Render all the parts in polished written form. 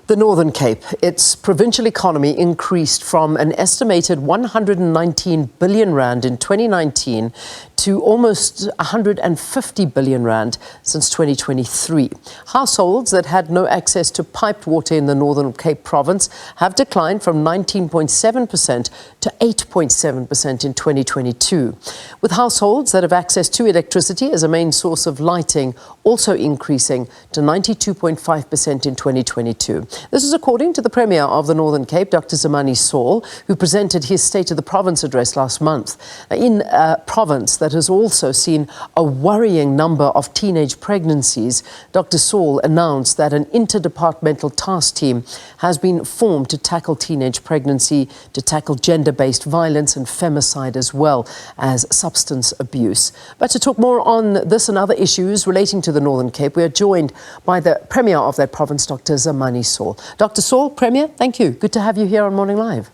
The Northern Cape, its provincial economy increased from an estimated 119 billion rand in 2019 to almost 150 billion rand since 2023. Households that had no access to piped water in the Northern Cape province have declined from 19.7% to 8.7% in 2022, with households that have access to electricity as a main source of lighting also increasing to 92.5% in 2022. This is according to the Premier of the Northern Cape, Dr. Zamani Saul, who presented his State of the Province address last month. In a province that has also seen a worrying number of teenage pregnancies, Dr. Saul announced that an inter-departmental task team has been formed to tackle teenage pregnancy, to tackle gender-based violence and femicide, as well as substance abuse. But to talk more on this and other issues relating to the Northern Cape, we are joined by the Premier of that province, Dr. Zamani Saul. Dr. Saul, Premier, thank you. Good to have you here on Morning Live.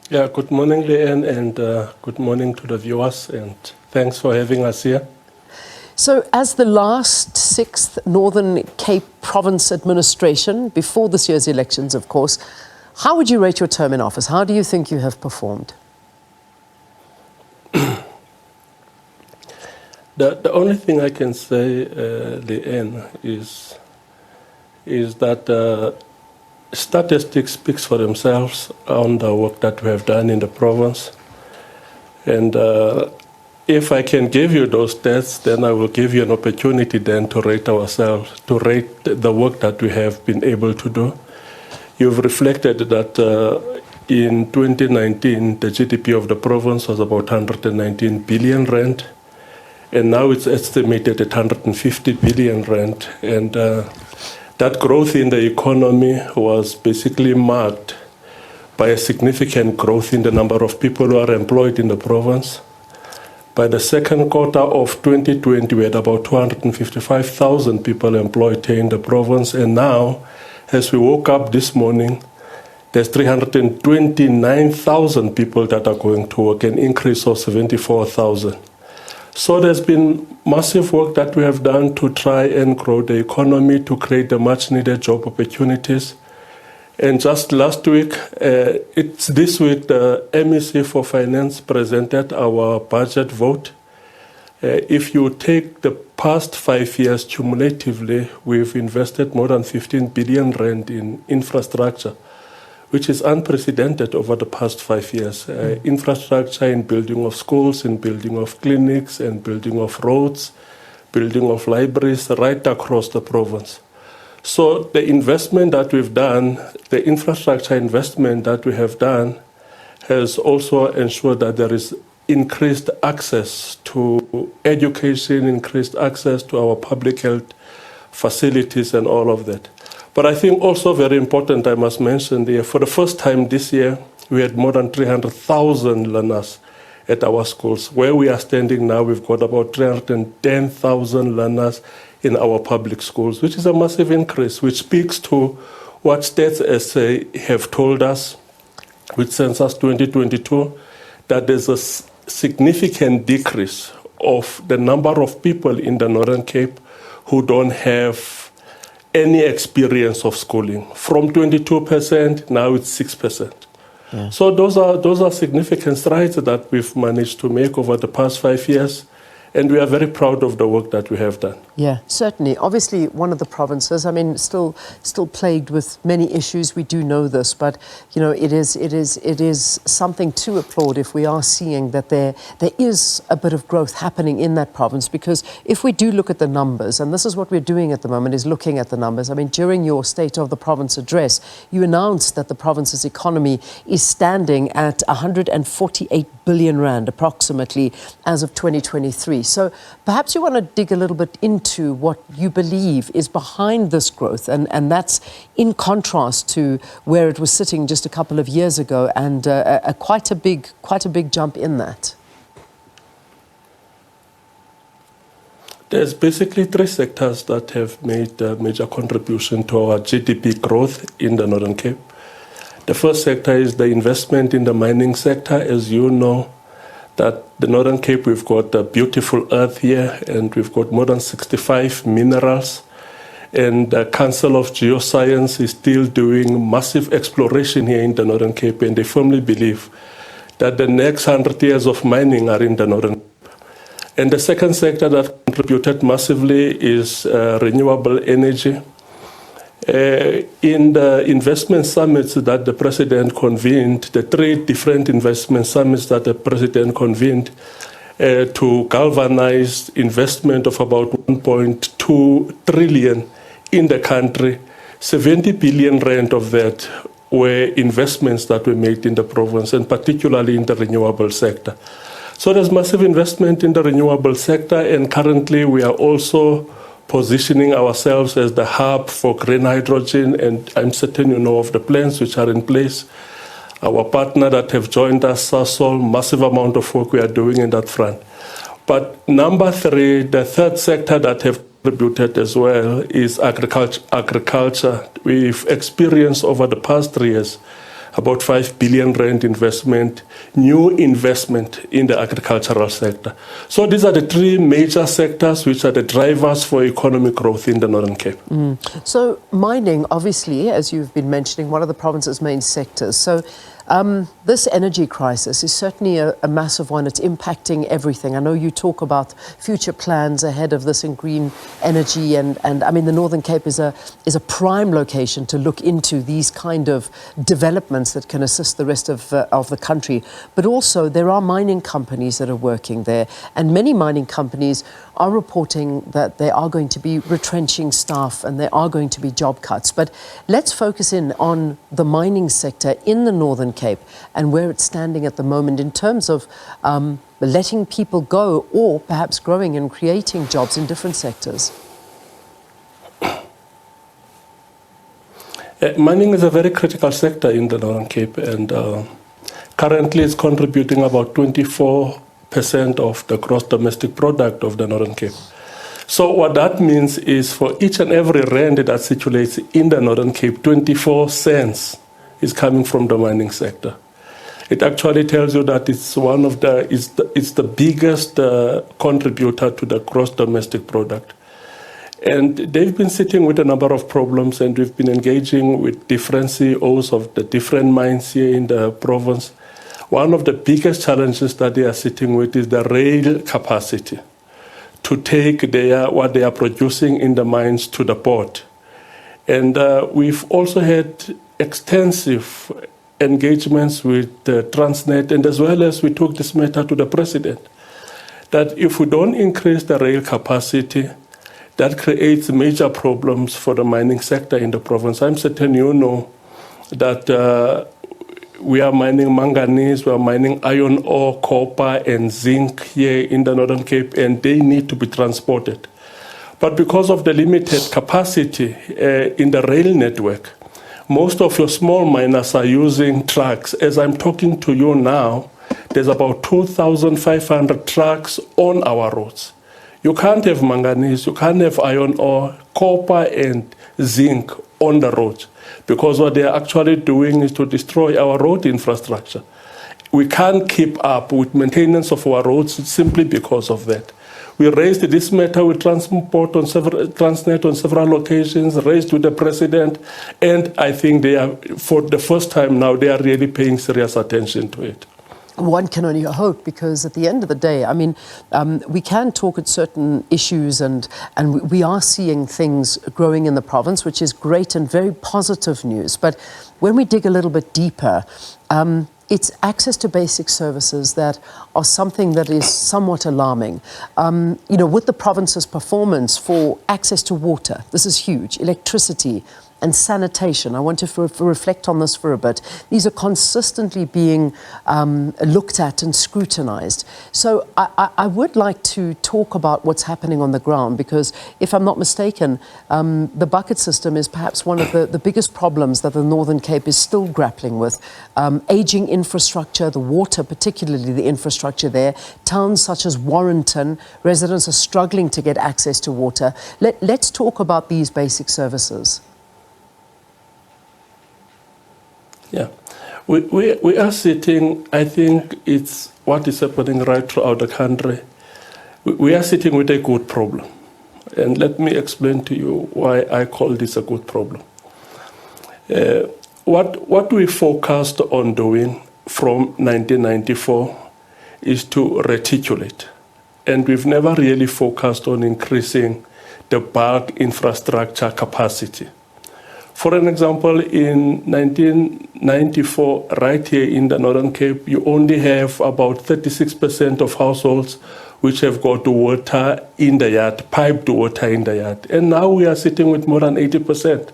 Yeah, good morning, Leanne, and good morning to the viewers, and thanks for having us here. So, as the last 6th Northern Cape Province administration, before this year's elections, of course, how would you rate your term in office? How do you think you have performed? The only thing I can say, Leanne, is that statistics speaks for themselves on the work that we have done in the province. And if I can give you those stats, then I will give you an opportunity then to rate ourselves, to rate the work that we have been able to do. You've reflected that in 2019, the GDP of the province was about 119 billion rand. And now it's estimated at 150 billion rand. And that growth in the economy was basically marked by a significant growth in the number of people who are employed in the province. By the second quarter of 2020, we had about 255,000 people employed here in the province. And now, as we woke up this morning, there's 329,000 people that are going to work, an increase of 74,000. So there's been massive work that we have done to try and grow the economy, to create the much-needed job opportunities. And just last week, this week, the MEC for Finance presented our budget vote. If you take the past 5 years cumulatively, we've invested more than 15 billion rand in infrastructure, which is unprecedented over the past 5 years. Infrastructure in building of schools, in building of clinics, and building of roads, building of libraries right across the province. So the investment that we've done, the infrastructure investment that we have done, has also ensured that there is increased access to education, increased access to our public health facilities and all of that. But I think also very important, I must mention there, for the first time this year, we had more than 300,000 learners at our schools. Where we are standing now, we've got about 310,000 learners in our public schools, which is a massive increase, which speaks to what Stats SA have told us with Census 2022, that there's a significant decrease of the number of people in the Northern Cape who don't have any experience of schooling. From 22%, now it's 6%. Yeah. So those are significant strides that we've managed to make over the past 5 years. And we are very proud of the work that we have done. Yeah, certainly. Obviously, one of the provinces, I mean, still plagued with many issues. We do know this, but you know, it is something to applaud if we are seeing that there is a bit of growth happening in that province. Because if we do look at the numbers, and this is what we're doing at the moment, is looking at the numbers. I mean, during your State of the Province address, you announced that the province's economy is standing at 148 billion rand, approximately, as of 2023. So perhaps you want to dig a little bit into what you believe is behind this growth, and that's in contrast to where it was sitting just a couple of years ago, and quite a big jump in that. There's basically 3 sectors that have made a major contribution to our GDP growth in the Northern Cape. The first sector is the investment in the mining sector. As you know, that the Northern Cape, we've got a beautiful earth here, and we've got more than 65 minerals. And the Council of Geoscience is still doing massive exploration here in the Northern Cape, and they firmly believe that the next 100 years of mining are in the Northern Cape. And the second sector that contributed massively is renewable energy. In the investment summits that the President convened, the 3 different investment summits that the President convened to galvanize investment of about 1.2 trillion in the country, 70 billion rand of that were investments that were made in the province, and particularly in the renewable sector. So there's massive investment in the renewable sector, and currently we are also positioning ourselves as the hub for green hydrogen, and I'm certain you know of the plans which are in place. Our partner that have joined us, Sasol, massive amount of work we are doing in that front. But number 3, the third sector that have contributed as well is agriculture. We've experienced over the past 3 years about 5 billion rand investment, new investment in the agricultural sector. So these are the 3 major sectors which are the drivers for economic growth in the Northern Cape. So mining, obviously, as you've been mentioning, one of the province's main sectors. So this energy crisis is certainly a massive one. It's impacting everything. I know you talk about future plans ahead of this in green energy, and I mean the Northern Cape is a prime location to look into these kind of developments that can assist the rest of the country. But also there are mining companies that are working there, and many mining companies are reporting that they are going to be retrenching staff and there are going to be job cuts. But let's focus in on the mining sector in the Northern Cape and where it's standing at the moment in terms of letting people go or perhaps growing and creating jobs in different sectors. Mining is a very critical sector in the Northern Cape, and currently it's contributing about 24% of the gross domestic product of the Northern Cape. So what that means is for each and every rand that circulates in the Northern Cape, 24 cents is coming from the mining sector. It actually tells you that it's one of it's the biggest contributor to the gross domestic product. And they've been sitting with a number of problems, and we've been engaging with different CEOs of the different mines here in the province. One of the biggest challenges that they are sitting with is the rail capacity to take what they are producing in the mines to the port. And we've also had extensive engagements with Transnet, and as well as we took this matter to the President, that if we don't increase the rail capacity, that creates major problems for the mining sector in the province. I'm certain you know that we are mining manganese, we are mining iron ore, copper, and zinc here in the Northern Cape, and they need to be transported. But because of the limited capacity in the rail network, most of your small miners are using trucks. As I'm talking to you now, there's about 2,500 trucks on our roads. You can't have manganese, you can't have iron ore, copper, and zinc on the roads, because what they are actually doing is to destroy our road infrastructure. We can't keep up with maintenance of our roads simply because of that. We raised this matter with Transnet on several occasions, raised with the President, and I think they are, for the first time now, they are really paying serious attention to it. One can only hope, because at the end of the day, I mean, we can talk at certain issues, and we are seeing things growing in the province, which is great and very positive news. But when we dig a little bit deeper, it's access to basic services that are something that is somewhat alarming. You know, with the province's performance for access to water, this is huge, electricity, and sanitation. I want to reflect on this for a bit. These are consistently being looked at and scrutinized. So I would like to talk about what's happening on the ground, because if I'm not mistaken, the bucket system is perhaps one of the biggest problems that the Northern Cape is still grappling with. Aging infrastructure, the water, particularly the infrastructure there. Towns such as Warrenton, residents are struggling to get access to water. Let's talk about these basic services. Yeah, we are sitting, I think it's what is happening right throughout the country. We are sitting with a good problem. And let me explain to you why I call this a good problem. What we focused on doing from 1994 is to reticulate. And we've never really focused on increasing the bulk infrastructure capacity. For an example, in 1994, right here in the Northern Cape, you only have about 36% of households which have got water in the yard, piped water in the yard. And now we are sitting with more than 80%.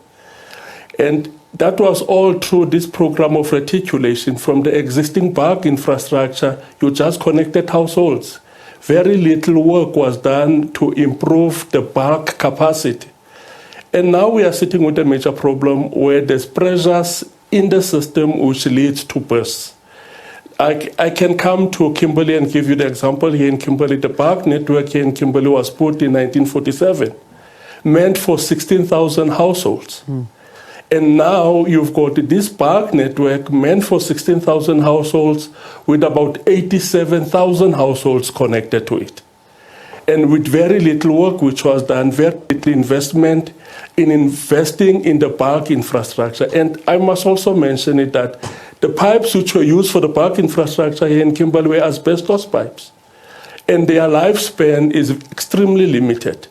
And that was all through this program of reticulation. From the existing bulk infrastructure, you just connected households. Very little work was done to improve the bulk capacity. And now we are sitting with a major problem where there's pressures in the system which leads to bursts. I can come to Kimberley and give you the example. Here in Kimberley, the bulk network here in Kimberley was put in 1947, meant for 16,000 households. And now you've got this bulk network meant for 16,000 households with about 87,000 households connected to it. And with very little work which was done, very little investment in investing in the bulk infrastructure. And I must also mention it that the pipes which were used for the bulk infrastructure here in Kimberley were asbestos pipes. And their lifespan is extremely limited.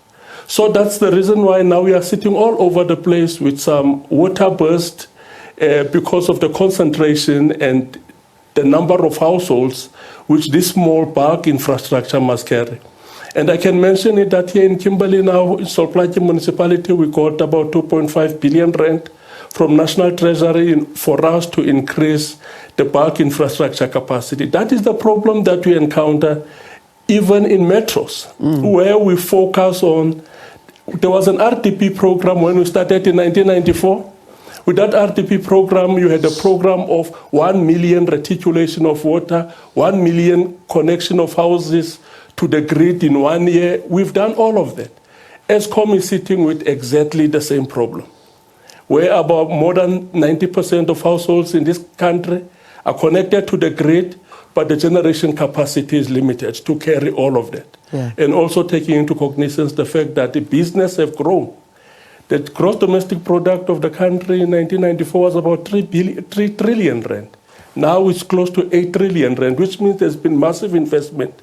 So that's the reason why now we are sitting all over the place with some water burst because of the concentration and the number of households which this small bulk infrastructure must carry. And I can mention it that here in Kimberley now, in Solplaatje municipality, we got about 2.5 billion rand from National Treasury for us to increase the bulk infrastructure capacity. That is the problem that we encounter even in metros, where we focus on. There was an RDP program when we started in 1994. With that RDP program, you had a program of 1 million reticulation of water, 1 million connection of houses to the grid in 1 year. We've done all of that. Eskom is sitting with exactly the same problem, where about more than 90% of households in this country are connected to the grid, but the generation capacity is limited to carry all of that. Yeah. And also taking into cognizance the fact that the business have grown. The gross domestic product of the country in 1994 was about 3 trillion rand. Now it's close to 8 trillion rand, which means there's been massive investment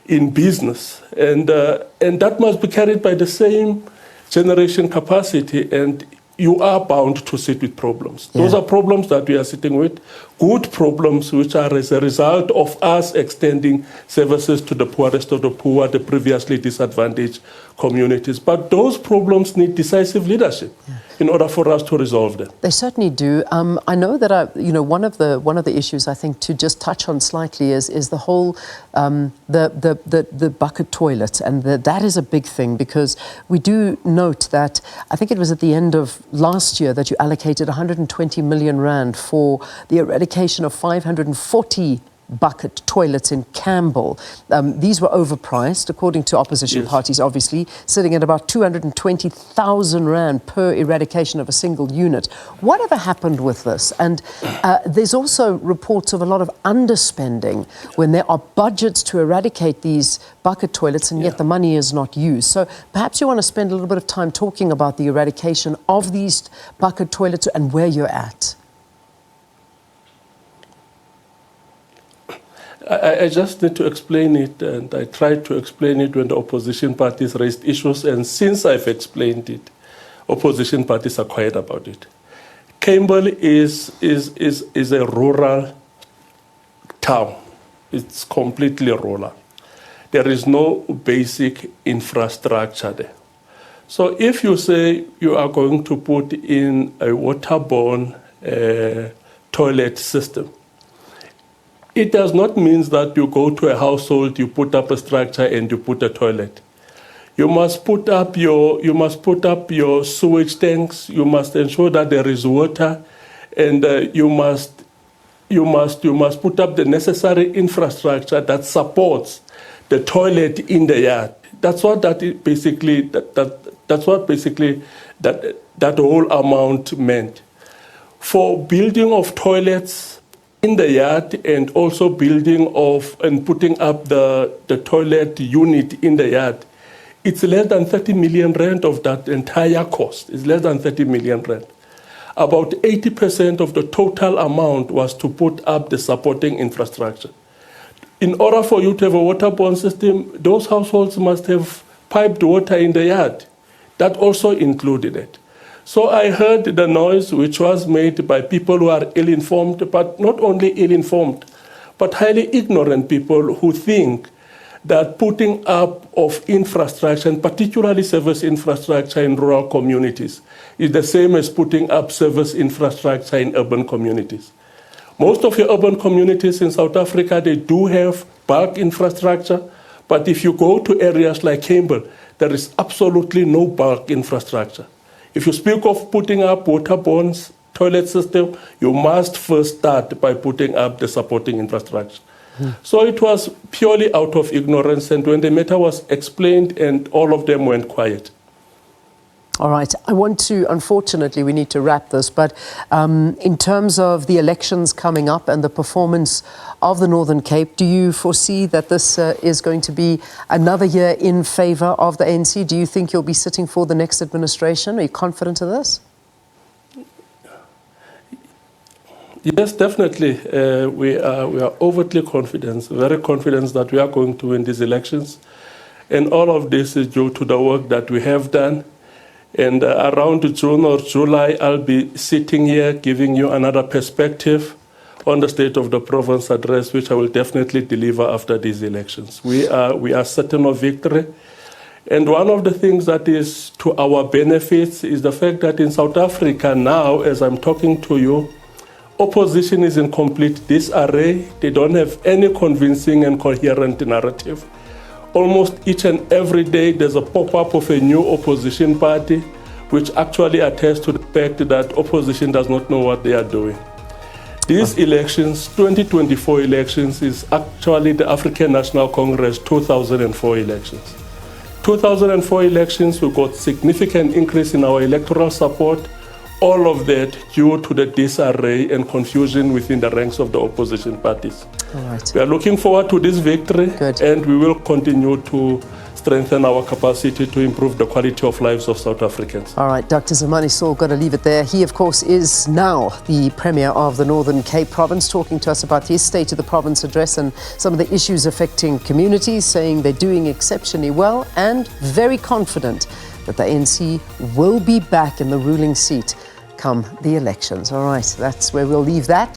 in business. And that must be carried by the same generation capacity, and you are bound to sit with problems. Yeah. Those are problems that we are sitting with, good problems which are as a result of us extending services to the poorest of the poor, the previously disadvantaged communities. But those problems need decisive leadership in order for us to resolve them. They certainly do. I know that one of the issues I think to just touch on slightly is the whole the bucket toilet, and that is a big thing, because we do note that I think it was at the end of last year that you allocated 120 million rand for the eradication of 540 bucket toilets in Campbell. These were overpriced, according to opposition parties, obviously, sitting at about 220,000 rand per eradication of a single unit. Whatever happened with this? And there's also reports of a lot of underspending when there are budgets to eradicate these bucket toilets, and yet the money is not used. So perhaps you want to spend a little bit of time talking about the eradication of these bucket toilets and where you're at. I just need to explain it, and I tried to explain it when the opposition parties raised issues, and since I've explained it, opposition parties are quiet about it. Campbell is a rural town. It's completely rural. There is no basic infrastructure there. So if you say you are going to put in a waterborne toilet system, it does not mean that you go to a household, you put up a structure, and you put a toilet. You must put up your sewage tanks. You must ensure that there is water, and you must put up the necessary infrastructure that supports the toilet in the yard. That's what that whole amount meant. For building of toilets in the yard, and also building of and putting up the toilet unit in the yard, It's less than 30 million rand of that entire cost. It's less than 30 million rand. About 80% of the total amount was to put up the supporting infrastructure. In order for you to have a waterborne system, those households must have piped water in the yard. That also included it. So I heard the noise which was made by people who are ill-informed, but not only ill-informed, but highly ignorant people who think that putting up of infrastructure, and particularly service infrastructure in rural communities, is the same as putting up service infrastructure in urban communities. Most of your urban communities in South Africa, they do have bulk infrastructure, but if you go to areas like Campbell, there is absolutely no bulk infrastructure. If you speak of putting up waterborne toilet system, you must first start by putting up the supporting infrastructure. So it was purely out of ignorance, and when the matter was explained, and all of them went quiet. All right. I want to, unfortunately, we need to wrap this, but in terms of the elections coming up and the performance of the Northern Cape, do you foresee that this is going to be another year in favour of the ANC? Do you think you'll be sitting for the next administration? Are you confident of this? Yes, definitely. We are overtly confident, very confident that we are going to win these elections. And all of this is due to the work that we have done. And around June or July, I'll be sitting here giving you another perspective on the State of the Province address, which I will definitely deliver after these elections. We are certain of victory. And one of the things that is to our benefits is the fact that in South Africa now, as I'm talking to you, opposition is in complete disarray. They don't have any convincing and coherent narrative. Almost each and every day there's a pop-up of a new opposition party, which actually attests to the fact that opposition does not know what they are doing. These elections, 2024 elections, is actually the African National Congress 2004 elections. 2004 elections, we got significant increase in our electoral support, all of that due to the disarray and confusion within the ranks of the opposition parties. All right. We are looking forward to this victory. Good. And we will continue to strengthen our capacity to improve the quality of lives of South Africans. All right, Dr. Zamani Saul, got to leave it there. He, of course, is now the Premier of the Northern Cape Province, talking to us about his State of the Province address and some of the issues affecting communities, saying they're doing exceptionally well and very confident that the ANC will be back in the ruling seat come the elections. All right, that's where we'll leave that.